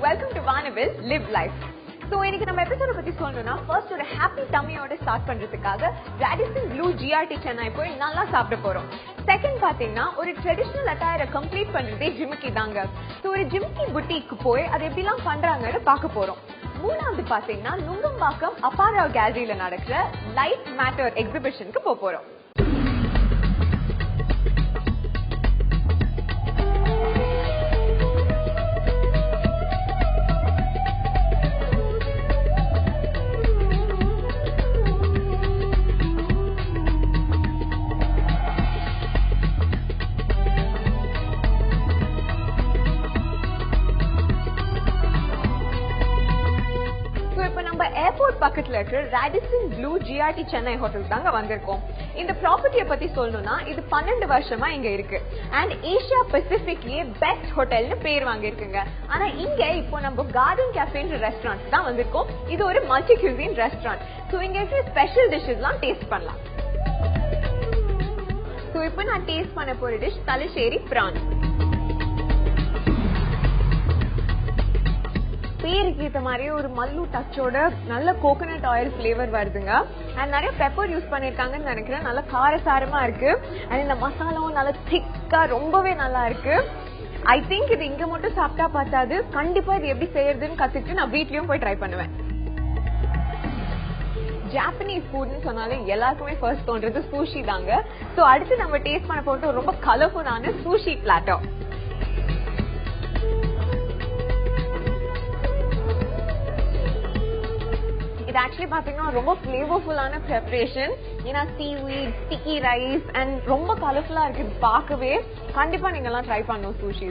Welcome to Vanabil Live Life. So, இன்னைக்கு நம்ம எபிசோட பத்தி சொல்லணும்னா ஃபர்ஸ்ட் ஒரு ஹாப்பி டம்மியோட ஸ்டார்ட் பண்றதுக்காக Radisson Blu GRT சென்னை போய் நல்லா சாப்பிட போறோம். செகண்ட் பாத்தீங்கன்னா ஒரு ட்ரெடிஷனல் அட்டையரை கம்ப்ளீட் பண்றதே ஜிமிக்கி தாங்க. சோ ஒரு ஜிமிக்கி புட்டிக்கு போய் அது எப்படிலாம் பண்றாங்கன்னு பார்க்க போறோம். மூணாவது பாத்தீங்கன்னா நுங்கம்பாக்கம் அப்பாரா கேலரியில நடக்கிற லைஃப் மேட்டர் எக்ஸிபிஷனுக்கு போறோம். ஏர்போர்ட் பக்கத்துல இருக்கிற Radisson Blu GRT Chennai hotel தாங்க வந்திருக்கோம். இந்த ப்ராப்பர்ட்டியை பத்தி சொல்லணும்னா இது 12 வருஷமா இங்க இருக்கு அண்ட் ஏசியா பசிபிக்லயே பெஸ்ட் ஹோட்டல்னு பேர் வாங்கிருக்குங்க. ஆனா இங்க இப்போ நம்ம கார்டன் கேஃபேன்ற ரெஸ்டாரண்ட் தான் வந்திருக்கோம். இது ஒரு மல்டி கியூசின் ரெஸ்டாரண்ட். சோ இங்க இருக்கிற ஸ்பெஷல் டிஷ்ஷஸ்லாம் டேஸ்ட் பண்ணலாம். சோ இப்போ நான் டேஸ்ட் பண்ண போற டிஷ் தலச்சேரி பிரான். பேருக்கு ஏத்த மாதிரியே ஒரு மல்லு டச்சோட நல்ல கோகனட் ஆயில் பிளேவர் வருதுங்க. அண்ட் நிறைய பெப்பர் யூஸ் பண்ணிருக்காங்கன்னு நினைக்கிறேன். நல்ல காரசாரமா இருக்கு அண்ட் இந்த மசாலாவும் நல்ல திக்கா ரொம்பவே நல்லா இருக்கு. ஐ திங்க் இது இங்க மட்டும் சாப்பிட்டா பார்த்தாது, கண்டிப்பா இது எப்படி செய்யறதுன்னு கத்துக்கிட்டு நான் வீட்லயும் போய் ட்ரை பண்ணுவேன். ஜாப்பனீஸ் ஃபுட்னு சொன்னாலே எல்லாருக்குமே ஃபர்ஸ்ட் தோன்றது சூஷி தாங்க. சோ அடுத்து நம்ம டேஸ்ட் பண்ண போறது ரொம்ப கலர்ஃபுல்லான சூஷி பிளாட்டர். இது ஆக்சுவலி பாத்தீங்கன்னா ரொம்ப ஃபிளேவர்ஃபுல்லான ப்ரிப்பரேஷன். ஏன்னா சீவீட், ஸ்டிக்கி ரைஸ் அண்ட் ரொம்ப கலர்ஃபுல்லா இருக்கு பார்க்கவே. கண்டிப்பா நீங்க எல்லாம் ட்ரை பண்ணணும் sushi.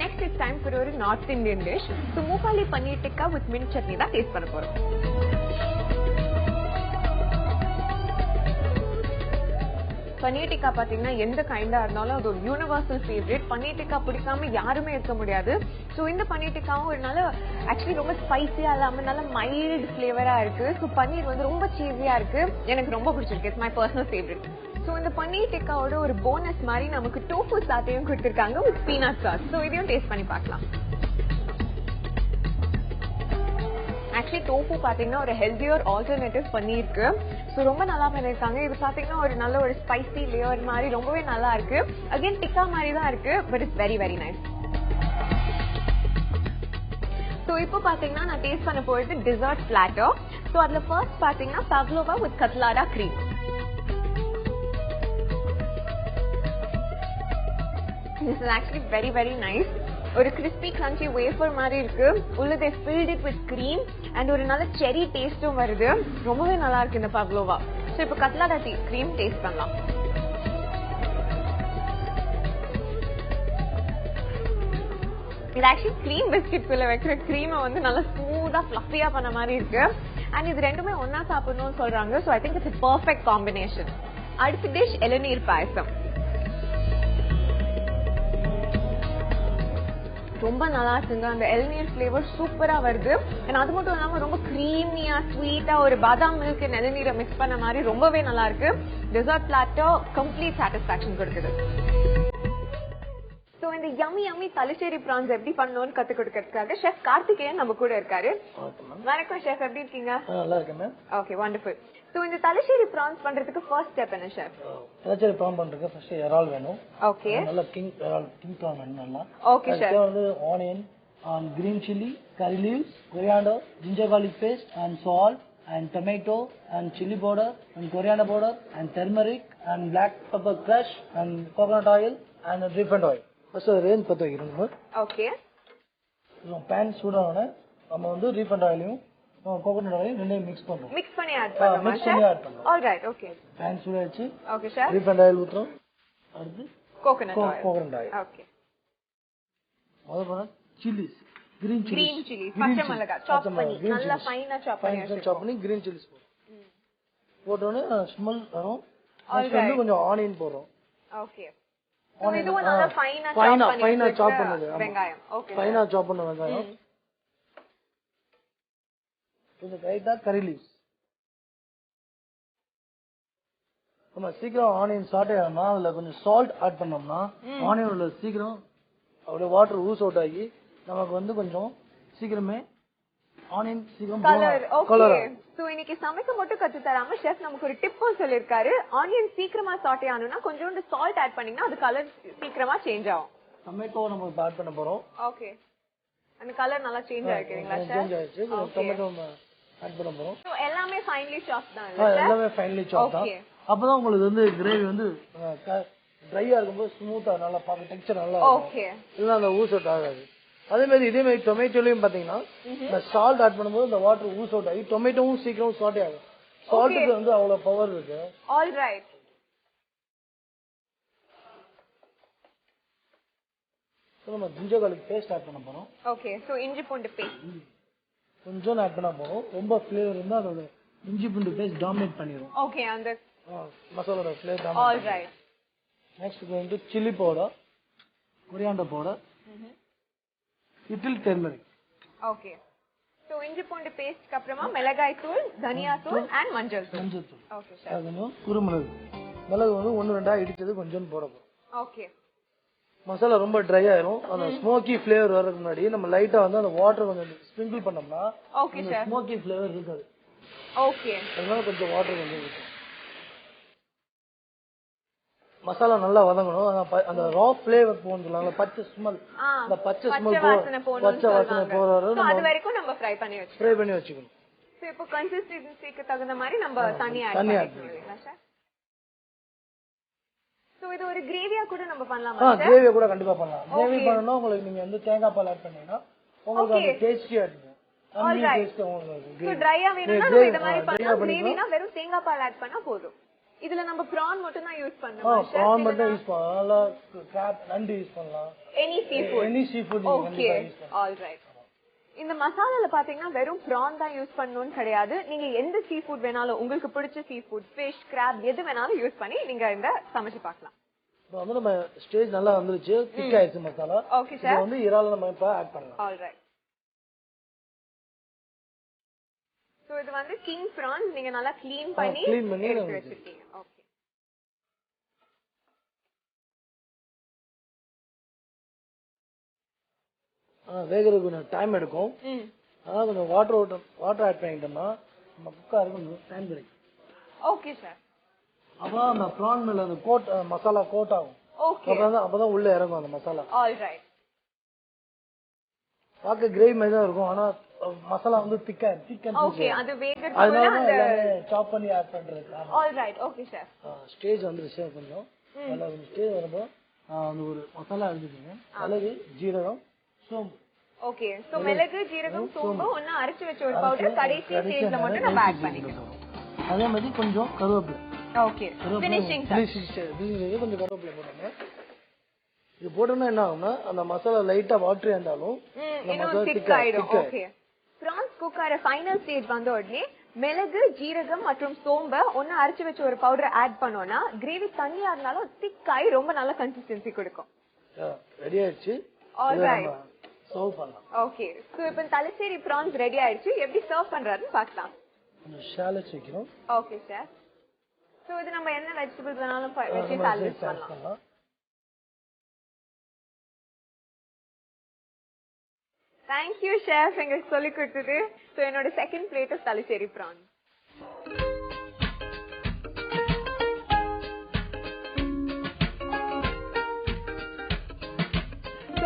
Next it's time for ஒரு நார்த் இந்தியன் டிஷ். மூங்காலி பன்னீர் டிக்கா வித் மின்ட் சட்னி தான் டேஸ்ட் பண்ண போறோம். பன்னீர் டிக்கா பாத்தீங்கன்னா எந்த கைண்டா இருந்தாலும் அது ஒரு யூனிவர்சல் ஃபேவரட். பன்னீர் டிக்கா பிடிக்காம யாருமே இருக்க முடியாது. சோ இந்த பன்னீர் டிக்காவும் ஒரு நல்ல ஆக்சுவலி ரொம்ப ஸ்பைசியா இல்லாம நல்ல மைல்டு ஃபிளேவரா இருக்கு. சோ பன்னீர் வந்து ரொம்ப சீஸியா இருக்கு. எனக்கு ரொம்ப பிடிச்சிருக்கு. It's my personal favourite. So இந்த பன்னீர் டிக்காவோட ஒரு போனஸ் மாதிரி நமக்கு டோஃபு சாத்தையும் கொடுத்திருக்காங்க வித் பீனட் சாஸ். சோ இதையும் டேஸ்ட் பண்ணி பார்க்கலாம். ஆக்சுவலி டோஃபு பாத்தீங்கன்னா ஒரு ஹெல்தியர் ஆல்டர்னேட்டிவ் பன்னீருக்கு. சோ ரொம்ப நல்லா பண்ணிருக்காங்க. இது பாத்தீங்கன்னா ஒரு நல்ல ஒரு ஸ்பைசி லேயர் மாதிரி ரொம்பவே நல்லா இருக்கு. அகைன் டிக்கா மாதிரி தான் இருக்கு, but it's very very nice. So இப்போ பாத்தீங்கன்னா நான் டேஸ்ட் பண்ண போறது டிசர்ட் பிளாட்டர். சோ அதுல ஃபர்ஸ்ட் பாத்தீங்கன்னா பவ்லோவா வித் கட்லாரா cream. This is actually very very nice. ஒரு கிறிஸ்பி கிரன்ச்சி வேஃபர் மாதிரி இருக்கு. உள்ள they filled it with cream and ஒரு நல்ல செரி டேஸ்டும் வருது. ரொம்பவே நல்லா இருக்கு இந்த பவ்லோவா. சோ இப்போ கட்லாரா கிரீம் டேஸ்ட் பண்ணலாம். இது ஆக்சுவலி கிரீம் பிஸ்கட் குள்ள வைக்கிற கிரீமை வந்து நல்லா ஸ்மூதா ஃப்ளஃபியா பண்ண மாதிரி இருக்கு. அண்ட் இது ரெண்டுமே ஒன்னா சாப்பிடணும்னு சொல்றாங்க. So I think it's a perfect combination. அடுத்த டிஷ் இளநீர் பாயசம். ரொம்ப நல்லா இருக்குங்க. அந்த இளநீர் ஃபிளேவர் சூப்பரா வருது. அண்ட் அது மட்டும் இல்லாம ரொம்ப கிரீமியா ஸ்வீட்டா ஒரு பாதாம் மில்க் இளநீரை மிக்ஸ் பண்ண மாதிரி ரொம்பவே நல்லா இருக்கு. டெசர்ட் பிளாட்டர் கம்ப்ளீட் சாட்டிஸ்பாக்சன் கொடுக்குது. சோ இந்த யம்மி யம்மி தலச்சேரி பிரான்ஸ் எப்படி பண்ணணும்னு கத்து கொடுக்கறதுக்காக ஷெஃப் கார்த்திகேயன் நம்ம கூட இருக்காரு. வணக்கம் ஷெஃப், எப்படி இருக்கீங்க? நல்லா இருக்கேன் மேம். Okay, wonderful. சோ இந்த தலச்சேரி பிரான்ஸ் பண்றதுக்கு ஃபர்ஸ்ட் ஸ்டெப் என்ன ஷெஃப்? தலச்சேரி பிரான் பண்றதுக்கு ஃபர்ஸ்ட் இறால் வேணும். ஓகே, நல்ல கிங் இறால், கிங் பிரான் வேணும் நல்லா. Okay chef. வந்து onion and green chili, curry leaves, coriander, ginger garlic paste and salt and tomato and chili powder and coriander powder and turmeric and black pepper crush and coconut oil and refined oil. First range பத்த வைக்கணும். Okay, pan சூடானே நம்ம வந்து refined oilயும் coconut oil ரெண்டையும் mix பண்றோம். Mix பண்ணி add பண்ணனுமா? மிக்ஸ் பண்ணி ஆட் பண்ணனும். Alright, okay. pan சூடாச்சு. Okay chef. refined oil ஊத்துறோம். அடுத்து coconut oil. Coconut oil. Okay. அதுக்கப்புறம் chilies, green chili, பச்சை மிளகாய் சாப் பண்ணி நல்லா ஃபைனா சாப் பண்ணி green chilies போட்டோனே ஸ்மெல் வரும். அதுக்கு கொஞ்சம் ஆனியன் போடுறோம். ஓகே. சோ இதுவும் நல்லா ஃபைனா சாப் பண்ணது வெங்காயம். ஓகே, ஃபைனா சாப் பண்ண வெங்காயம். கொஞ்சம் லைட்டா கரி லீவ்ஸ். நம்ம சீக்கிரம் ஆனியன் சாட்டே ஆனா அதுல கொஞ்சம் சால்ட் ஆட் பண்ணோம்னா ஆனியன்ல சீக்கிரம் அப்படியே வாட்டர் ஊஸ் அவுட் ஆகி நமக்கு வந்து கொஞ்சம் சீக்கிரமே ஆனியன் சீக்கிரம் கலர். ஓகே, சோ இன்னைக்கு சமைக்க மட்டும் கத்து தராம செஃப் நமக்கு ஒரு டிப்பும் சொல்லிருக்காரு. ஆனியன் சீக்கிரமா சாட்டே ஆகணும்னா கொஞ்சோண்டு சால்ட் ஆட் பண்ணீங்கன்னா அது கலர் சீக்கிரமா சேஞ்ச் ஆகும். டொமேட்டோ நம்ம இப்ப ஆட் பண்ண போறோம். ஓகே, அந்த கலர் நல்லா சேஞ்ச் ஆயிருக்குங்களா சார்? சேஞ்ச் ஆயிடுச்சு. டொமேட்டோ ஆட் பண்ண போறோம். சோ எல்லாமே ஃபைனலி சாப் தான் இல்ல சார்? எல்லாமே ஃபைனலி சாப் தான். அப்பதான் உங்களுக்கு வந்து கிரேவி வந்து ட்ரையா இருக்கும்போது ஸ்மூத்தா நல்லா பாக்க டெக்ஸ்சர் நல்லா இருக்கும். ஓகே, இல்ல அந்த ஊஸ் அவுட் ஆகாது. அதே மாதிரி டொமேட்டோலயும் பாத்தீங்கன்னா இந்த சால்ட் ஆட் பண்ணும்போது இந்த வாட்டர் ஊஸ் அவுட் ஆகி டொமேட்டோவும் சீக்கிரம் சாட்டே ஆகும். சால்ட்டுக்கு வந்து அவ்வளவு பவர் இருக்கு. All right. நம்ம ஜிஞ்சர் garlic பேஸ்ட் ஆட் பண்ண போறோம். ஓகே, சோ இஞ்சி பூண்டு பேஸ்ட் கொஞ்சம் ஆட் பண்ண போறோம். ரொம்ப ஃப்ளேவர் இருந்தா அதோட இஞ்சி பூண்டு பேஸ்ட் டாமினேட் பண்ணிரும். ஓகே, அந்த மசாலாவோட flavour dominate. All right. Next வந்து chilli powder, coriander powder, little turmeric. Okay, so இஞ்சி பூண்டு பேஸ்ட்க்கு அப்புறமா மிளகாய் தூள், தனியா தூள் and மஞ்சள் தூள். Okay sir. அதுவும் குருமிளகு. மிளகு வந்து 1-2 இடிச்சது கொஞ்சம் போட போறோம். ஓகே, மசாலா ரொம்ப ட்ரை ஆயிரும். அந்த ஸ்மோக்கி ஃப்ளேவர் வரதுக்கு முன்னாடி நம்ம லைட்டா வந்து அந்த வாட்டர் கொஞ்சம் ஸ்ப்ரிங்கிள் பண்ணோம்னா ஓகே சார், ஸ்மோக்கி ஃப்ளேவர் இருக்காது. ஓகே, அதனால கொஞ்சம் வாட்டர் கொஞ்சம் ஊத்தணும். மசாலா நல்லா வதங்கணும். அந்த ரா ஃப்ளேவர் போறதுனால பச்சை ஸ்மெல், அந்த பச்சை ஸ்மெல் பச்சை வாசனை போற வரை அது வரைக்கும் நம்ம ஃப்ரை பண்ணி வச்சுக்கணும். சோ இப்போ கன்சிஸ்டன்சிக்கு தகுந்த மாதிரி நம்ம தண்ணி ஆட் பண்ணிக்கலாம் சார். சோ இது ஒரு கிரேவியா கூட நம்ம பண்ணலாமா சார்? கிரேவியா கூட கண்டிப்பா பண்ணலாம். கிரேவி பண்ணனும் உங்களுக்கு நீங்க வந்து தேங்காய் பால் ஆட் பண்ணீங்கன்னா உங்களுக்கு அந்த டேஸ்டியா இருக்கும். ஆல்ரைட். சோ ட்ரையா வேணும்னா நம்ம இந்த மாதிரி பண்ணலாம். கிரேவினா வெறும் தேங்காய் பால் ஆட் பண்ணா போதும். இதுல நம்ம prawn மட்டும் தான் யூஸ் பண்ணனும் சார்? prawn மட்டும் யூஸ் பண்ணலாம். crab நண்டு யூஸ் பண்ணலாம். எனி சீஃபுட் நீங்க கண்டிப்பா யூஸ் பண்ணலாம். ஆல்ரைட். இந்த மசாலால பாத்தீங்கன்னா வெறும் prawn தான் யூஸ் பண்ணனும்னு கிடையாது. நீங்க எந்த சீஃபுட் வேணாலும் உங்களுக்கு பிடிச்ச சீஃபுட், fish, crab எது வேணாலும் யூஸ் பண்ணி நீங்க இந்த சமைச்சு பார்க்கலாம். இப்போ வந்து நம்ம ஸ்டேஜ் நல்லா வந்துருச்சு. திக் ஆயிடுச்சு மசாலா. Okay sir. இப்போ வந்து இறால நம்ம இப்ப ஆட் பண்ணலாம். ஆல்ரைட். சோ இது வந்து கிங் prawns நீங்க நல்லா க்ளீன் பண்ணி எடுத்து வச்சிருக்கீங்க. ஓகே. வேகறதுக்கு கொஞ்சம் டைம் எடுக்கும். அதான் கொஞ்சம் வாட்டர் ஆட் பண்ணிட்டோம்னா நம்ம குக்காருக்கு கொஞ்சம் டைம் கிடைக்கும். Okay sir. அப்பதான் அந்த ப்ரான் மேல அந்த மசாலா கோட் ஆகும். ஓகே. அப்பதான் உள்ள இறங்கும் அந்த மசாலா. ஆல்ரைட். பாக்க கிரேவி மாதிரி தான் இருக்கும். ஆனா மசாலா வந்து திக்கா ஓகே, அது வேகறதுக்குள்ள அந்த சாப் பண்ணி ஆட் பண்றது. ஆல்ரைட். Okay sir. ஸ்டேஜ் வந்துருச்சு கொஞ்சம். நல்லா ஒரு ஸ்டேஜ் வரும்போது அந்த ஒரு மசாலா எடுத்துக்கங்க. மிளகு, ஜீரகம், சோம்பு. ஓகே, சோ மிளகு, ஜீரகம், சோம்பு ஒண்ணா அரைச்சு வச்ச ஒரு பவுடர் கடைசி ஸ்டேஜ்ல மட்டும் நம்ம ஆட் பண்ணிக்கணும். அதே மாதிரி கொஞ்சம் கருவேப்பிலை. Okay, finishing touch. கொஞ்சம் கருவேப்பிலை போடுங்க. இது போட்டோம்னா என்ன ஆகும்னா அந்த மசாலா லைட்டா வாட்டரி இருந்தாலும் இன்னும் திக் ஆயிடும். ஓகே, பிரான்ஸ் குக் ஆற ஃபைனல் ஸ்டேஜ் வந்த உடனே மிளகு, ஜீரகம் மற்றும் சோம்பை ஒண்ணா அரைச்சு வச்ச ஒரு பவுடர் ஆட் பண்ணோம்னா கிரேவி தண்ணியா இருந்தாலும் திக் ஆகி ரொம்ப நல்ல கன்சிஸ்டன்சி கொடுக்கும். ரெடி ஆயிடுச்சு. ஆல்ரைட். சர்வ் பண்ணலாம். ஓகே, சோ இப்போ தலசேரி பிரான்ஸ் ரெடி ஆயிடுச்சு. எப்படி சர்வ் பண்றதுன்னு பார்க்கலாம். ஷாலட்ஸ் வைக்கணும். Okay sir. சோ இது நம்ம என்ன வெஜிடபிள்ஸ் வேணாலும் வச்சு சாலட் பண்ணலாம். Thank you chef எங்களுக்கு சொல்லி கொடுத்தது. சோ என்னோட செகண்ட் பிளேட் தலசேரி பிரான்ஸ்.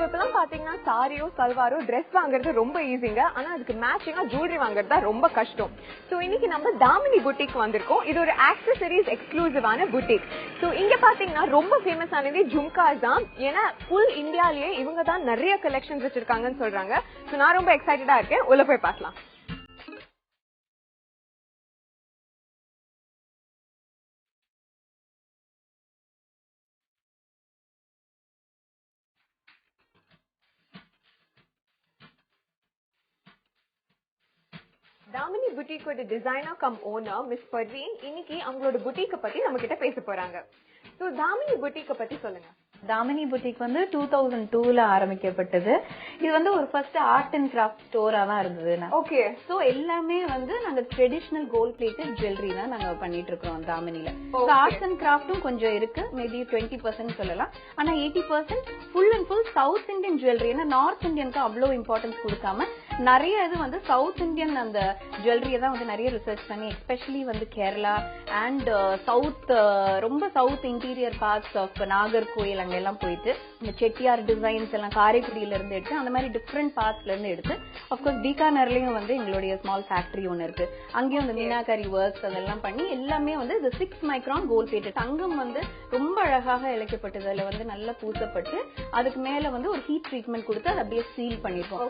இப்பெல்லாம் பாத்தீங்கன்னா சாரியோ சல்வாரோ ட்ரெஸ் வாங்குறது ரொம்ப ஈஸிங்க. ஆனா அதுக்கு மேட்சிங்கா ஜுவல்லரி வாங்குறது தான் ரொம்ப கஷ்டம். சோ இன்னைக்கு நம்ம தாமினி புட்டிக் வந்திருக்கோம். இது ஒரு ஆக்சசரிஸ் எக்ஸ்க்ளூசிவான புட்டிக். சோ இங்க பாத்தீங்கன்னா ரொம்ப ஃபேமஸ் ஆனது ஜும்காஸ் தான். ஏன்னா ஃபுல் இந்தியாலயே இவங்க தான் நிறைய கலெக்ஷன்ஸ் வச்சிருக்காங்கன்னு சொல்றாங்க. சோ நான் ரொம்ப எக்ஸைட்டடா இருக்கேன். உள்ள போய் பார்க்கலாம். தாமினி புட்டிக்கோட designer cum owner miss Parveen இன்னைக்கு அவங்களோட புட்டிக்க பத்தி நம்ம கிட்ட பேச போறாங்க. சோ தாமினி புட்டிக்க பத்தி சொல்லுங்க. தாமினி புட்டிக் வந்து 2002ல ஆரம்பிக்கப்பட்டது. இது வந்து ஒரு ஃபர்ஸ்ட் ஆர்ட் அண்ட் கிராஃப்ட் ஸ்டோரா தான் இருந்தது. ஓகே. சோ எல்லாமே வந்து நாங்க ட்ரெடிஷனல் கோல்ட் பிளேட்டட் ஜுவல்லரி தான் நாங்க பண்ணிட்டு இருக்கோம் தாமினில. ஆர்ட்ஸ் அண்ட் கிராஃப்டும் கொஞ்சம் இருக்கு, மேபி 20% சொல்லலாம். ஆனா 80% full and full south Indian jewellery. ஏன்னா நார்த் இந்தியனுக்கு அவ்வளவு இம்பார்ட்டன்ஸ் கொடுக்காம நிறைய இது வந்து சவுத் இந்தியன் அந்த ஜுவல்லரியை தான் வந்து நிறைய ரிசர்ச் பண்ணி, எஸ்பெஷலி வந்து கேரளா அண்ட் சவுத், ரொம்ப south interior parts of Nagercoil அங்க எல்லாம் போயிட்டு இந்த செட்டியார் டிசைன்ஸ் எல்லாம் காரைக்குடியில இருந்து எடுத்து அந்த மாதிரி டிஃப்ரெண்ட் பார்ட்ஸ்ல இருந்து எடுத்து, அப்கோர்ஸ் பீகானர்லயும் வந்து எங்களுடைய ஸ்மால் ஃபேக்டரி ஒன்னு இருக்கு, அங்கேயும் வந்து மீனாகாரி ஒர்க்ஸ் அதெல்லாம் பண்ணி எல்லாமே வந்து இது 6 மைக்ரான் கோல்ட் பிளேட்டட் தங்கம் வந்து ரொம்ப அழகாக இழைக்கப்பட்டது. அதுல வந்து நல்லா பூசப்பட்டு அதுக்கு மேல வந்து ஒரு ஹீட் ட்ரீட்மெண்ட் கொடுத்து அதை அப்படியே சீல் பண்ணிருக்கோம்.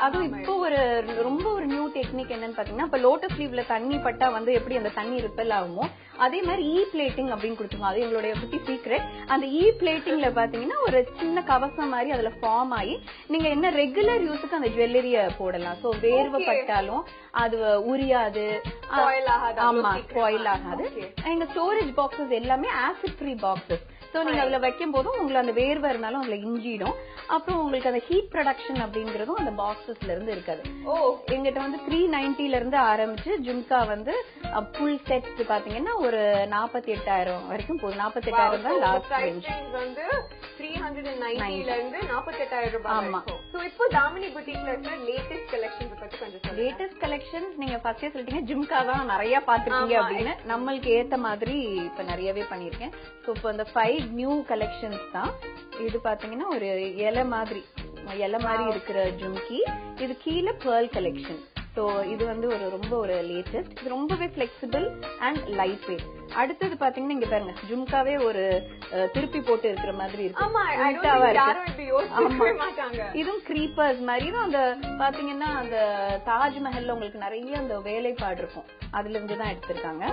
அதுவும் இப்போ ஒரு ரொம்ப ஒரு நியூ டெக்னிக் என்னன்னு பாத்தீங்கன்னா, இப்ப லோட்டஸ் லீவ்ல தண்ணி பட்டா வந்து எப்படி அந்த தண்ணி ரிப்பல் ஆகுமோ அதே மாதிரி இ பிளேட்டிங் அப்படின்னு கொடுத்துருக்கோம். அது எங்களுடைய குட்டி சீக்ரெட். அந்த இ பிளேட்டிங்ல பாத்தீங்கன்னா ஒரு சின்ன கவசம் மாதிரி அதுல ஃபார்ம் ஆகி நீங்க என்ன ரெகுலர் யூஸுக்கு அந்த ஜுவல்லரிய போடலாம். சோ வேர்வை பட்டாலும் அது உரியாது, ஆமா ஸ்பாயில் ஆகாது. எங்க ஸ்டோரேஜ் பாக்ஸஸ் எல்லாமே ஆசிட் ஃப்ரீ பாக்ஸஸ். சோ நீங்க அதுல வைக்கும் போதும் உங்களுக்கு அந்த வேர்வை இருந்தாலும் அதுல இஞ்சிடும். அப்புறம் உங்களுக்கு அந்த ஹீட் ப்ரொடக்ஷன் அப்படிங்கறதும் அந்த பாக்ஸஸ்ல இருந்து இருக்காது. எங்கிட்ட வந்து 390ல இருந்து ஆரம்பிச்சு ஜும்கா வந்து ஃபுல் செட் பாத்தீங்கன்னா ஒரு 48,000 வரைக்கும் போகுது. 48,000 தான் லாஸ்ட் ரேஞ்ச். வந்து 390ல இருந்து 48,000 ரூபாய். ஆமா. சோ இப்போ தாமினி புட்டிக்ல இருக்கிற லேட்டஸ்ட் கலெக்ஷன்ஸ் பத்தி கொஞ்சம் சொல்லுங்க. லேட்டஸ்ட் கலெக்ஷன்ஸ் நீங்க ஃபர்ஸ்டே சொல்லிட்டீங்க, ஜும்கா தான் நிறைய பாத்துருக்கீங்க அப்படின்னு. நம்மளுக்கு ஏத்த மாதிரி இப்ப நிறையவே பண்ணிருக்கேன். சோ இப்போ இந்த 5 நியூ கலெக்ஷன்ஸ் தான். இது பாத்தீங்கன்னா ஒரு இலை மாதிரி இருக்கிற ஜும்கி. இது கீழே பேர்ல் கலெக்ஷன். சோ இது வந்து ஒரு ரொம்ப ஒரு லேட்டஸ்ட். இது ரொம்பவே பிளெக்சிபிள் அண்ட் லைட் வெயிட். அடுத்தது பாத்தீங்கன்னா இங்க பாருங்க, ஜும்காவே ஒரு திருப்பி போட்டு இருக்கிற மாதிரி இருக்கு. இதுவும் கிரீப்பர்ஸ் மாதிரி தான். அந்த பாத்தீங்கன்னா அந்த தாஜ்மஹல்ல உங்களுக்கு நிறைய அந்த வேலைப்பாடு இருக்கும், அதுல இருந்து தான் எடுத்திருக்காங்க.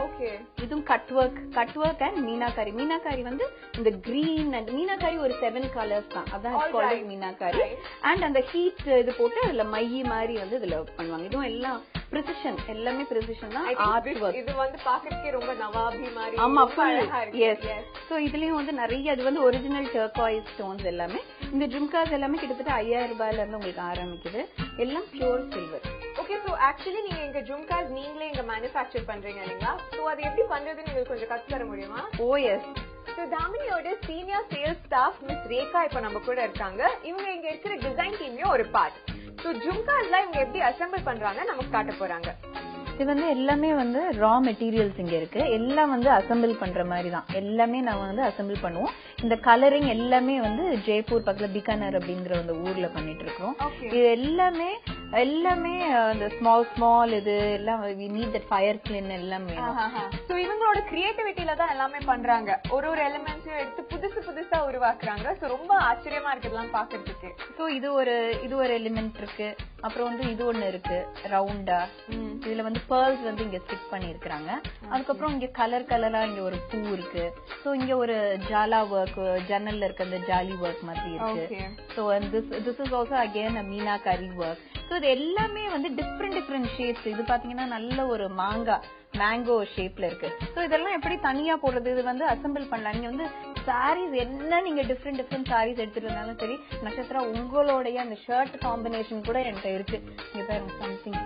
இதுவும் cut work and meenakari. Meenakari வந்து இந்த கிரீன் அண்ட் மீனாகாரி ஒரு 7 கலர்ஸ் தான், அதான் மீனாகாரி. அண்ட் அந்த ஹீட் இது போட்டு அதுல மைய மாதிரி வந்து இதுல பண்ணுவாங்க. இதுவும் எல்லாம் precision, எல்லாமே precision தான். Art work. இது வந்து பாக்கிறதுக்கே ரொம்ப நவாபி மாதிரி. ஆமா, எஸ். சோ இதுலயும் வந்து நிறைய இது வந்து ஒரிஜினல் டர்காய்ஸ் ஸ்டோன்ஸ் எல்லாமே. இந்த ஜும்காஸ் எல்லாமே கிட்டத்தட்ட 5,000 ரூபாயில இருந்து உங்களுக்கு ஆரம்பிக்குது. எல்லாம் pure silver. Okay. So actually நீங்க இங்க ஜும்காஸ் நீங்களே இங்க மேனுஃபேக்சர் பண்றீங்க இல்லைங்களா? சோ அது எப்படி பண்றதுன்னு உங்களுக்கு கொஞ்சம் கத்து தர முடியுமா? Oh yes. சோ தாமினியோட senior sales staff miss Rekha இப்ப நம்ம கூட இருக்காங்க. இவங்க இங்க இருக்கிற டிசைன் டீம்லயும் ஒரு பார்ட். சோ ஜும்காஸ்லாம் இவங்க எப்படி அசெம்பிள் பண்றாங்க நமக்கு காட்ட போறாங்க. இது வந்து எல்லாமே வந்து ரா மெட்டீரியல்ஸ் இங்க இருக்கு. எல்லாம் வந்து அசெம்பிள் பண்ற மாதிரி தான். எல்லாமே நாம வந்து அசெம்பிள் பண்ணுவோம். இந்த கலரிங் எல்லாமே வந்து ஜெய்ப்பூர் பக்கத்துல பிகானர் அப்படிங்கிற அந்த ஊர்ல பண்ணிட்டு இருக்கோம். இது எல்லாமே அந்த ஸ்மால் இது எல்லாம் we need that fire clean எல்லாமே. சோ இவங்களோட கிரியேட்டிவிட்டில தான் எல்லாமே பண்றாங்க. ஒரு எலிமெண்ட்ஸையும் எடுத்து புதுசா உருவாக்குறாங்க. சோ ரொம்ப ஆச்சரியமா இருக்கு இதெல்லாம் பாக்குறதுக்கு. சோ இது ஒரு எலிமெண்ட் இருக்கு. அப்புறம் வந்து இது ஒண்ணு இருக்கு ரவுண்டா. இதுல வந்து pearls வந்து இங்க ஸ்டிக் பண்ணி இருக்காங்க. அதுக்கப்புறம் இங்க கலரா இங்க ஒரு பூ இருக்கு. சோ இங்க ஒரு ஜாலா ஒர்க், ஜன்னல்ல இருக்க அந்த ஜாலி ஒர்க் மாதிரி இருக்கு. So this is also again a meenakari work. So இது எல்லாமே வந்து டிஃப்ரெண்ட் ஷேப்ஸ். இது பாத்தீங்கன்னா நல்ல ஒரு மேங்கோ ஷேப்ல இருக்கு. சோ இதெல்லாம் எப்படி தனியா போடுறது, இது வந்து அசெம்பிள் பண்ணலாம். நீங்க வந்து சாரீஸ் என்ன நீங்க டிஃப்ரெண்ட் சாரீஸ் எடுத்துட்டு இருந்தாலும் சரி, நட்சத்திரா உங்களுடைய அந்த ஷர்ட் காம்பினேஷன் கூட என்கிட்ட இருக்கு. இங்க பாருங்க something.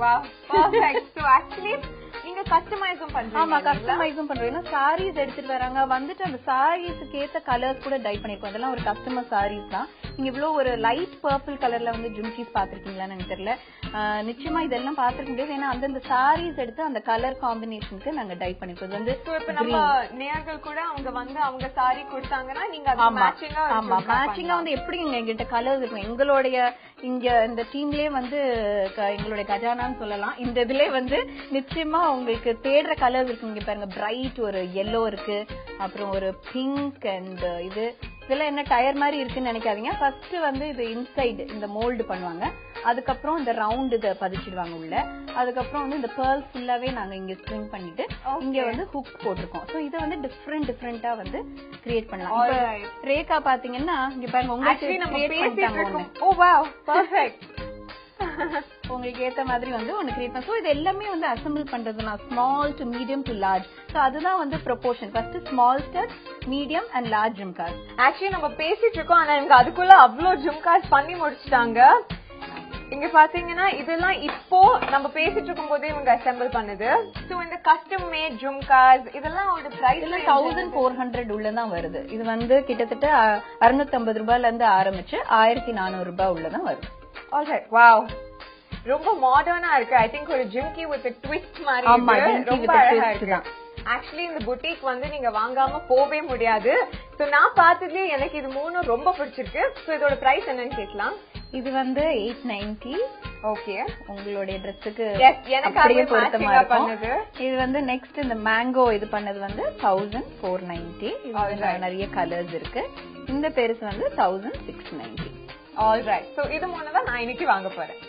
Wow, perfect. So actually நீங்க கஸ்டமைஸும் பண்றீங்க. ஆமா, கஸ்டமைஸும் பண்றீங்க. சாரீஸ் எடுத்துட்டு வராங்க, வந்துட்டு அந்த சாரீஸ்க்கு ஏத்த கலர்ஸ் கூட டை பண்ணிருக்கோம். அதெல்லாம் ஒரு கஸ்டமர் சாரீஸ் தான். நீங்க இவ்வளவு ஒரு லைட் பர்பிள் கலர்ல வந்து ஜும்கிஸ் பாத்திருக்கீங்களான்னு எனக்கு தெரியல. நிச்சயமா இதெல்லாம் பாத்துக்க முடியாது. ஏன்னா அந்தந்த சாரீஸ் எடுத்து அந்த கலர் காம்பினேஷனுக்கு நாங்க டை பண்ணிருக்கோம். வந்து இப்ப நம்ம நேயர்கள் கூட அவங்க வந்து அவங்க சாரி கொடுத்தாங்கன்னா நீங்க அது மேட்சிங்கா வந்து எப்படி எங்ககிட்ட கலர்ஸ் இருக்கும். எங்களுடைய இங்க இந்த டீம்லயே வந்து எங்களுடைய கஜானான்னு சொல்லலாம். இந்த இதுல வந்து நிச்சயமா உங்களுக்கு தேடுற கலர்ஸ் இருக்கு. இங்க பாருங்க, பிரைட் ஒரு yellow இருக்கு, அப்புறம் ஒரு பிங்க் அண்ட் இதெல்லாம் என்ன டயர் மாதிரி இருக்குன்னு நினைக்காதீங்க. ஃபர்ஸ்ட் வந்து இது இன்சைடு இந்த மோல்டு பண்ணுவாங்க. அதுக்கப்புறம் இந்த ரவுண்ட் இதை பதிச்சிடுவாங்க உள்ள. அதுக்கப்புறம் வந்து இந்த பேர்ல் ஃபுல்லாவே நாங்க இங்க ஸ்ட்ரிங் பண்ணிட்டு இங்க வந்து ஹுக் போட்டிருக்கோம். சோ இதை வந்து டிஃப்ரெண்டா வந்து கிரியேட் பண்ணலாம். ரேகா பாத்தீங்கன்னா இங்க பாருங்க, உங்களுக்கு ஓ வாவ், பெர்ஃபெக்ட். உங்களுக்கு ஏத்த மாதிரி வந்து ஒன்னு கிரியேட் பண்ண. சோ இது எல்லாமே வந்து அசெம்பிள் பண்றதுனா small to medium to large. So அதுதான் வந்து proportion. First small stud, medium and large jhumkas. Actually நம்ம பேசிட்டு இருக்கோம், ஆனா எனக்கு அதுக்குள்ள அவ்வளோ ஜும்காஸ் பண்ணி முடிச்சிட்டாங்க. இங்க பாத்தீங்கன்னா இதெல்லாம் இப்போ நம்ம பேசிட்டு இருக்கும் போதே இவங்க அசெம்பிள் பண்ணுது. சோ இந்த கஸ்டம் மேட் ஜும்காஸ் இதெல்லாம் ஒரு பிரைஸ் 1400 உள்ளதான் வருது. இது வந்து கிட்டத்தட்ட 650 ரூபாயில இருந்து ஆரம்பிச்சு 1400 ரூபாய் உள்ளதான் வருது. ஆல்ரைட், வாவ், ரொம்ப மாடர்னா இருக்கு. ஐ திங்க் ஒரு ஜிம்கி வித் ட்விஸ்ட் மாதிரி இருக்கு. ரொம்ப அழகா இருக்கு. ஆக்சுவலி இந்த புட்டிக் வந்து நீங்க வாங்காம போவே முடியாது. சோ நான் பார்த்ததுலயே எனக்கு இது மூணும் ரொம்ப பிடிச்சிருக்கு. சோ இதோட பிரைஸ் என்னன்னு கேட்கலாம். இது வந்து 890. ஓகே, உங்களுடைய ட்ரெஸ்ஸுக்கு அப்படியே பொருத்தமா பண்ணுது. இது வந்து நெக்ஸ்ட் இந்த மேங்கோ இது பண்ணது வந்து 1490. இது நிறைய கலர்ஸ் இருக்கு. இந்த பெருசு வந்து 1690. ஆல்ரைட், சோ இது மூணு தான் நான் இன்னைக்கு வாங்க போறேன்.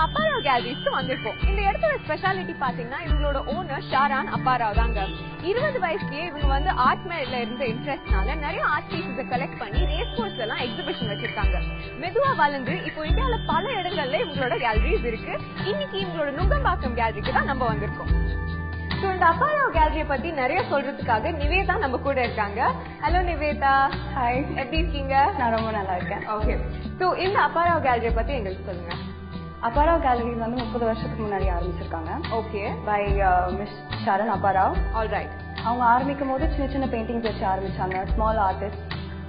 அப்பாராவ் கேலரிஸ்க்கு வந்திருக்கோம். இந்த இடத்துல ஸ்பெஷாலிட்டி பாத்தீங்கன்னா இவங்களோட ஓனர் ஷாரான் அப்பாராவ் தாங்க. 20 வயசுலயே இவங்க வந்து ஆர்ட் மேல இருந்த இன்ட்ரெஸ்ட்னால நிறைய ஆர்ட் பீசஸ் கலெக்ட் பண்ணி ரேஸ் கோர்ஸ்ல எல்லாம் எக்ஸிபிஷன் வச்சிருக்காங்க. மெதுவா வளர்ந்து இப்போ இந்தியால பல இடங்கள்ல இவங்களோட கேலரிஸ் இருக்கு. இன்னைக்கு இவங்களோட நுங்கம்பாக்கம் கேலரிக்கு தான் நம்ம வந்திருக்கோம். சோ இந்த அப்பாராவ் கேலரியை பத்தி நிறைய சொல்றதுக்காக நிவேதா நம்ம கூட இருக்காங்க. ஹலோ நிவேதா. ஹாய், எப்படி இருக்கீங்க? நான் ரொம்ப நல்லா இருக்கேன். ஓகே, சோ இந்த அப்பாராவ் கேலரியை பத்தி எங்களுக்கு சொல்லுங்க. அப்பாராவ் கேலரிஸ் வந்து 30 வருஷத்துக்கு முன்னாடி ஆரம்பிச்சிருக்காங்க. Okay, by miss Sharon Apparao. Alright. அவங்க ஆரம்பிக்கும் போது சின்ன சின்ன பெயிண்டிங்ஸ் வச்சு ஆரம்பிச்சாங்க. ஸ்மால் ஆர்டிஸ்ட்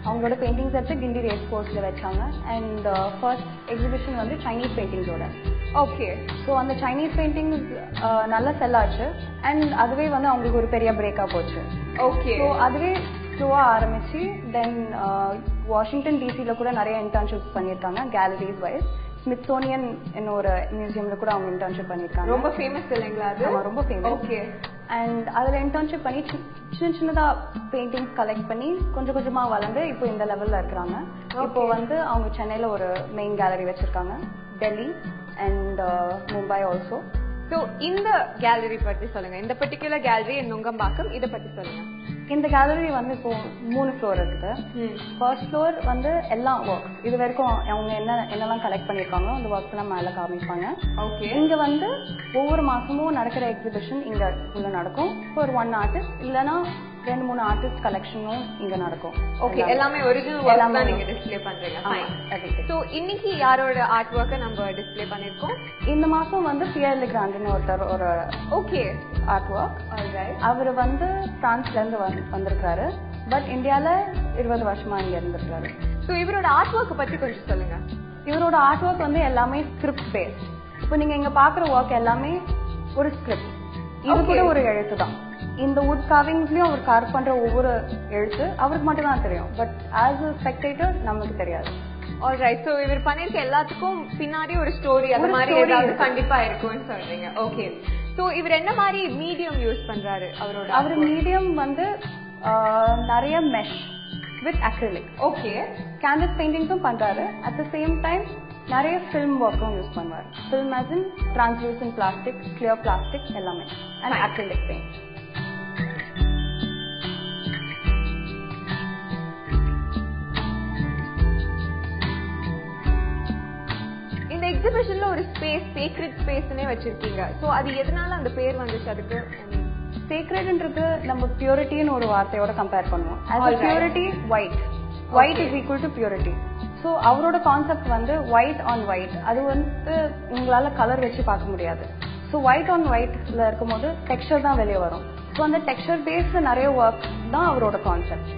அவங்களோட பெயிண்டிங்ஸ் எடுத்து கிண்டி ரேஸ் கோர்ஸ்ல வச்சாங்க. அண்ட் ஃபர்ஸ்ட் எக்ஸிபிஷன் வந்து சைனீஸ் பெயிண்டிங்ஸோட. ஓகே, ஸோ அந்த சைனீஸ் பெயிண்டிங்ஸ் நல்லா செல் ஆச்சு. அண்ட் அதுவே வந்து அவங்களுக்கு ஒரு பெரிய பிரேக்கா போச்சு. ஓகே, ஸோ அதுவே ஸ்லோவா ஆரம்பிச்சு தென் வாஷிங்டன் டிசில கூட நிறைய இன்டர்ன்ஷிப்ஸ் பண்ணியிருக்காங்க கேலரிஸ் வைஸ். ஸ்மித்சோனியன் ஒரு மியூசியம்ல கூட அவங்க இன்டர்ன்ஷிப் பண்ணிருக்காங்க. ரொம்ப ஃபேமஸ் இல்லைங்களா அது? ரொம்ப ஃபேமஸ். ஓகே, அண்ட் அதுல இன்டர்ன்ஷிப் பண்ணி சின்ன சின்னதா பெயிண்டிங்ஸ் கலெக்ட் பண்ணி கொஞ்சம் கொஞ்சமா வளர்ந்து இப்போ இந்த லெவல்ல இருக்கிறாங்க. இப்போ வந்து அவங்க சென்னையில ஒரு மெயின் கேலரி வச்சிருக்காங்க, Delhi and Mumbai also. So இந்த கேலரி பத்தி சொல்லுங்க. இந்த பர்டிகுலர் கேலரி நுங்கம்பாக்கம், இத பத்தி சொல்லுங்க. இந்த கேலரி வந்து இப்போ 3 ஃப்ளோர் இருக்குது. ஃபர்ஸ்ட் ஃப்ளோர் வந்து எல்லா ஒர்க்ஸ் இது வரைக்கும் அவங்க என்னெல்லாம் கலெக்ட் பண்ணிருக்காங்களோ அந்த ஒர்க்ஸ் எல்லாம் மேல காமிப்பாங்க. ஓகே, இங்க வந்து ஒவ்வொரு மாசமும் நடக்கிற எக்ஸிபிஷன் இங்க உள்ள நடக்கும். ஒரு 1 ஆர்டிஸ்ட் இல்லனா 2-3 ஆர்டிஸ்ட் கலெக்ஷனும் இங்க நடக்கும். ஓகே, எல்லாமே ஒரிஜினல் ஒர்க் தான் நீங்க டிஸ்ப்ளே பண்றீங்க. ஃபைன். சோ இன்னைக்கு யாரோட ஆர்ட் வர்க்க நம்ம டிஸ்ப்ளே பண்ணிருக்கோம்? இந்த மாசம் வந்து பியர் லெக்ராண்ட்னு ஒருத்தர் ஒரு ஓகே ஆர்ட் ஒர்க். அவர் வந்து பிரான்ஸ்ல இருந்து வந்திருக்காரு. பட் இந்தியால 20 வருஷமா இங்க இருந்திருக்காரு. சோ இவரோட ஆர்ட் ஒர்க் பத்தி கொஞ்சம் சொல்லுங்க. இவரோட ஆர்ட் ஒர்க் வந்து எல்லாமே ஸ்கிரிப்ட் பேஸ். இப்போ நீங்க இங்க பாக்குற ஒர்க் எல்லாமே ஒரு ஸ்கிரிப்ட். இது கூட ஒரு எழுத்து தான். இந்த வுட் கார்விங்ஸ்லயும் அவர் கார்வ் பண்ற ஒவ்வொரு எழுத்து அவருக்கு மட்டும் தான் தெரியும். பட் ஆஸ் அ ஸ்பெக்டேட்டர் நமக்கு தெரியாது. ஆல்ரைட், சோ இவர் பண்ணிருக்க எல்லாத்துக்கும் பின்னாடி ஒரு ஸ்டோரி அந்த மாதிரி ஏதாவது கண்டிப்பா இருக்கும்னு சொல்றீங்க. ஓகே, சோ இவர் என்ன மாதிரி மீடியம் யூஸ் பண்றாரு? அவர் மீடியம் வந்து நிறைய mesh with acrylic. Okay, canvas பெயிண்டிங்ஸும் பண்றாரு. அட் த சேம் டைம் நிறைய ஃபில்ம் ஒர்க்கும் யூஸ் பண்ணுவார். Film as in translucent plastic, clear plastic எல்லாமே and acrylic paint. இந்த எக்ஸிபிஷன்ல ஒரு ஸ்பேஸ் சேக்ரெட் ஸ்பேஸ்னே வச்சிருக்கீங்க. சோ அது எதனால அந்த பேர் வந்துச்சு? அதுக்கு சேக்ரெட்ன்றது நம்ம பியூரிட்டின்னு ஒரு வார்த்தையோட கம்பேர் பண்ணுவோம். as a purity white is equal to purity. So அவரோட கான்செப்ட் வந்து ஒயிட் ஆன் ஒயிட். அது வந்து உங்களால கலர் வச்சு பார்க்க முடியாது. ஸோ ஒயிட் ஆன் ஒயிட்ல இருக்கும்போது டெக்ஸ்சர் தான் வெளியே வரும். ஸோ அந்த டெக்ஸ்சர் பேஸ்ல நிறைய ஒர்க் தான் அவரோட கான்செப்ட்.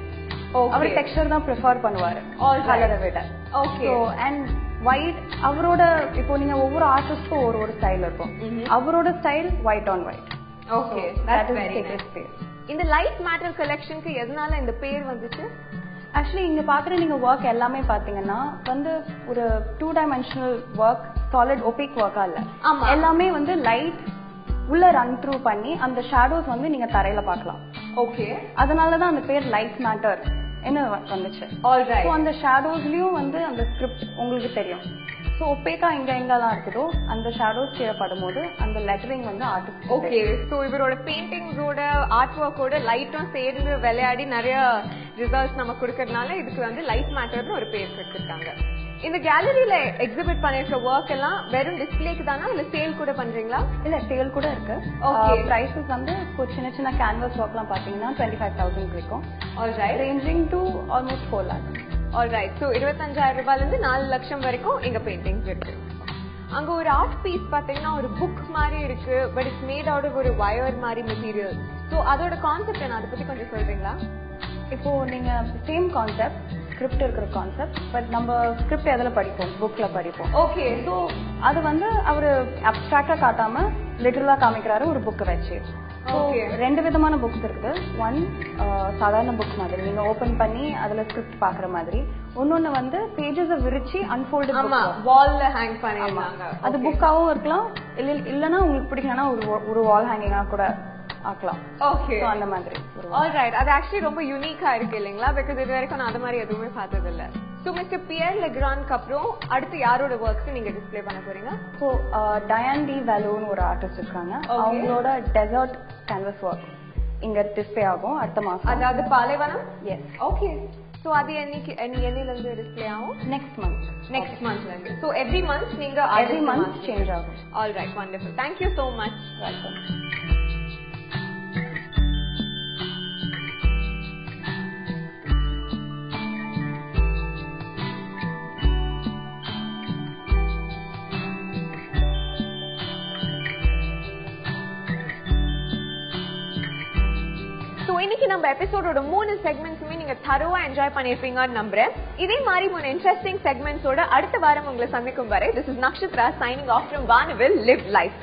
அவர் டெக்ஸ்சர் தான் ப்ரிஃபர் பண்ணுவாரு கலரை விட. ஓகே, அண்ட் ஒயிட் அவரோட இப்போ நீங்க ஒவ்வொரு ஆர்டிஸ்ட்க்கும் ஒரு ஸ்டைல் இருக்கும். அவரோட style white on white. Okay, that is sacred space. இந்த லைட் மேட்டர் கலெக்ஷனுக்கு எதனால இந்த பேர் வந்துச்சு? ஆக்சுவலி இங்க பாக்குற நீங்க ஒர்க் எல்லாமே பாத்தீங்கன்னா வந்து ஒரு 2 டைமென்ஷனல் ஒர்க், சாலிட் ஒபிக் ஒர்க்கா இல்ல. எல்லாமே வந்து லைட் உள்ள ரன் த்ரூ பண்ணி அந்த ஷேடோஸ் வந்து நீங்க தரையில பார்க்கலாம். ஓகே, அதனாலதான் அந்த பேர் லைட் மேட்டர் என்ன வந்துச்சு. ஆல்ரைட், அந்த ஷேடோஸ்லயும் வந்து அந்த ஸ்கிரிப்ட் உங்களுக்கு தெரியும். சோ ஒப்பேக்கா எங்கெல்லாம் இருக்குதோ அந்த ஷேடோஸ் கீழே படும்போது அந்த லெட்டரிங் வந்து ஆர்டிஸ்ட். ஓகே, சோ இவரோட பெயிண்டிங்ஸோட ஆர்ட் ஒர்க்கோட லைட்டும் சேர்ந்து விளையாடி நிறைய ரிசல்ட்ஸ் நம்ம கொடுக்கறதுனால இதுக்கு வந்து லைட் மேட்டர்னு ஒரு பேர் கொடுத்திருக்காங்க. இந்த கேலரியில எக்ஸிபிட் பண்ணிருக்க ஒர்க் எல்லாம் வெறும் டிஸ்பிளேக்கு தானா இல்ல சேல் கூட பண்றீங்களா? இல்ல சேல் கூட இருக்கு. பிரைசஸ் வந்து சின்ன சின்ன கேன்வாஸ் ஒர்க்லாம் பாத்தீங்கன்னா 25,000 இருக்கும். Alright, ranging to almost 4 lakhs. Alright, so 25,000 ரூபாயில இருந்து 4 லட்சம் வரைக்கும் எங்க பெயிண்டிங்ஸ் இருக்கு. அங்க ஒரு ஆர்ட் பீஸ் பாத்தீங்கன்னா ஒரு புக் மாதிரி இருக்கு, but it's made out of ஒரு வயர் மாதிரி மெட்டீரியல். சோ அதோட கான்செப்ட் என்ன, அதை பத்தி கொஞ்சம் சொல்றீங்களா? இப்போ நீங்க சேம் கான்செப்ட் ஸ்கிரிப்ட் இருக்கிற கான்செப்ட், பட் நம்ம ஸ்கிரிப்ட் எதுல படிப்போம், புக்ல படிப்போம். ஓகே, சோ அது வந்து அவரு அப்டிராக்டா காட்டாம லிட்டரலா காமிக்கிறாரு ஒரு புக் வச்சு. ஓகே, 2 விதமான புக்ஸ் இருக்குது. ஒன் சாதாரண புக் மாதிரி நீங்க ஓபன் பண்ணி அதுல ஸ்கிரிப்ட் பாக்குற மாதிரி, இன்னொன்னு வந்து பேஜஸ் விரிச்சு அன்ஃபோல்டட் ஆமா வால்ல ஹேங் பண்ணிருக்காங்க. அது புக்காவும் இருக்கலாம், இல்லனா உங்களுக்கு பிடிக்கலனா ஒரு வால் ஹேங்கிங்கா கூட ஆக்கலாம். ஓகே, அந்த மாதிரி. ஆல்ரைட், அது ஆக்சுவலி ரொம்ப யூனிக்கா இருக்கு இல்லைங்களா? பிகாஸ் இது வரைக்கும் நான் அது மாதிரி எதுவுமே பார்த்தது இல்ல. சோ மிஸ்டர் பியர் லெக்ரான்க்கு அப்புறம் அடுத்து யாரோட ஒர்க்ஸ் நீங்க டிஸ்ப்ளே பண்ண போறீங்க? சோ டயான் டி வேலோன்னு ஒரு ஆர்டிஸ்ட் இருக்காங்க. அவங்களோட டெசர்ட் கேன்வாஸ் ஒர்க் இங்க டிஸ்ப்ளே ஆகும் அடுத்த மாசம். அதாவது பாலைவனம். எஸ். ஓகே, சோ அது என்னையில இருந்து டிஸ்ப்ளே ஆகும்? Next month. நெக்ஸ்ட் மந்த்ல இருந்து. சோ எவ்ரி மந்த் நீங்க எவ்ரி மந்த் சேஞ்ச் ஆகும். Alright, wonderful, thank you so much. Welcome. இன்னைக்கு நம்ம எபிசோடோட 3 செக்மெண்ட்ஸுமே நீங்க தரோவா என்ஜாய் பண்ணிருப்பீங்கன்னு நம்புறேன். இதே மாதிரி 3 இன்ட்ரெஸ்டிங் செக்மெண்ட்ஸோட அடுத்த வாரம் உங்களை சந்திக்கும் வரை, this is Nakshatra signing off from வானவில் லிவ் லைஃப்.